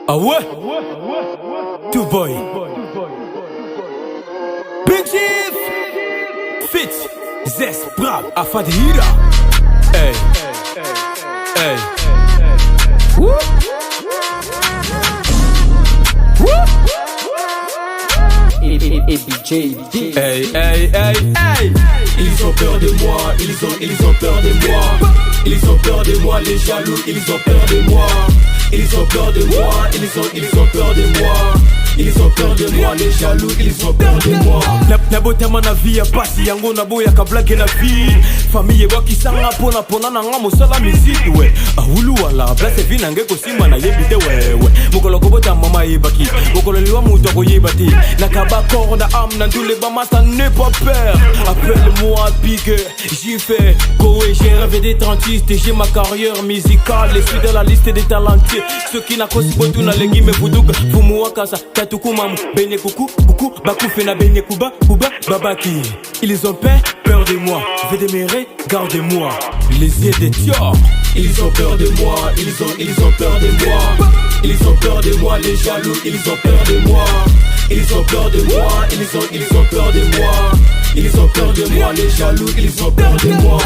Ah ouais? Two boy. Big Chief. Fitz. Zes. Brab. Afadhira. Hey. Hey. Woo. Woo. Hey, hey, hey, hey. Ils ont peur de moi, ils ont peur de moi. Ils ont peur de moi, les jaloux, ils ont peur de moi. Ils ont peur de moi, ils ont peur de moi. Ils ont peur de moi, les jaloux, ils ont peur de moi. Na botama na vie ya pasi yango na boya ka blague na vie. Famille wa kisanga pona na nga mosala musique we. Ahulu wala place vie na ngeko simba na yebite we. Mokolo ko bota mama yebaki. Mokolo liwa muto ko yebati. Na kaba corps na âme na tous les bamata n'aie pas peur. Appelle-moi Big, j'y fais. Koé, j'ai rêvé des 36 et j'ai ma carrière musicale. Je suis dans la liste des talentueux. Ceux qui n'a kosi botu na lengi me vuduka. Fumu wakasa. Tuku mamu, benye kuku, buku, baku fena benye kuba, kuba, babaki. Ils ont peur de moi, je vais demeurer, gardez-moi. Les yeux des tiors. Ils ont peur de moi, ils ont peur de moi. Ils ont peur de moi, les jaloux, ils ont peur de moi. Ils ont peur de moi, ils ont peur de moi. Ils ont peur de moi, les jaloux, ils ont peur de moi.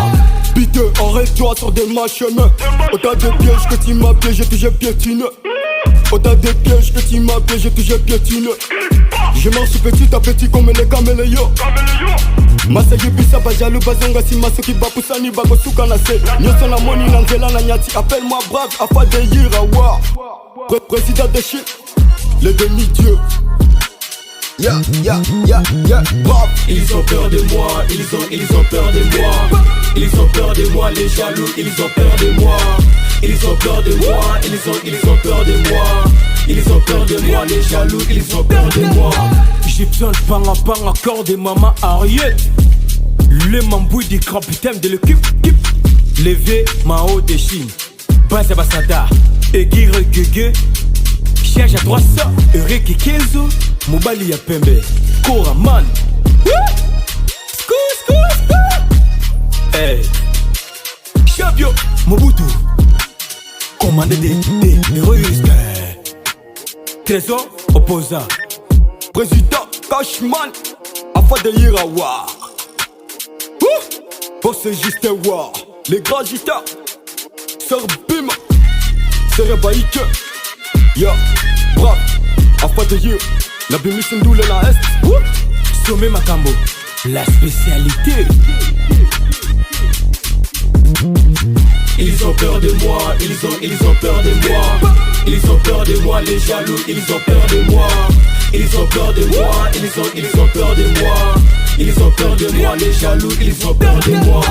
Piteux, arrête-toi sur des machines. Au-delà des pièges que tu m'as piégé, j'ai piétine. Au-delà des pièges que tu m'as piégé, j'ai piétine. Je marche petit à petit comme les caméléons. Masayi bisa bajalu bazonga si masoki bapusani bagosuka na se. Nyoso na moni na nzela na nyati. Appelle-moi brave afin de yirawa. Président de shit, le demi-dieu. Brave. Ils ont peur de moi, ils ont peur de moi. Ils ont peur de moi, les jaloux, ils ont peur de moi. Ils ont peur de moi, ils ont peur de moi. Ils ont peur de moi, les jaloux, ils ont peur de moi. J'ai besoin de panga corps de maman Ariette. Le mambouille du capitaine de l'équipe. Levé Mao de Chine. Basa Basada. Aiguirre Gugue. Cherche à 300. Eureki Kenzo. Mobali ya Pembe. Koraman. Hey. Chabio. Mobutu. Commandé des russes. Trésor opposant. Président Cashman afin de Yirawa. Pour ce juste war. Les grands gitards. Sœur Bim. Serebaïke. Ya. Brave. Afin de Yir. La Bimi Sindoule la Est. Sommet Makambo. La spécialité. Ils ont peur de moi, ils ont peur de moi. Ils ont peur de moi, les jaloux, ils ont peur de moi. Ils ont peur de moi, ils ont peur de moi. Ils ont peur de moi, les jaloux, ils ont peur de moi.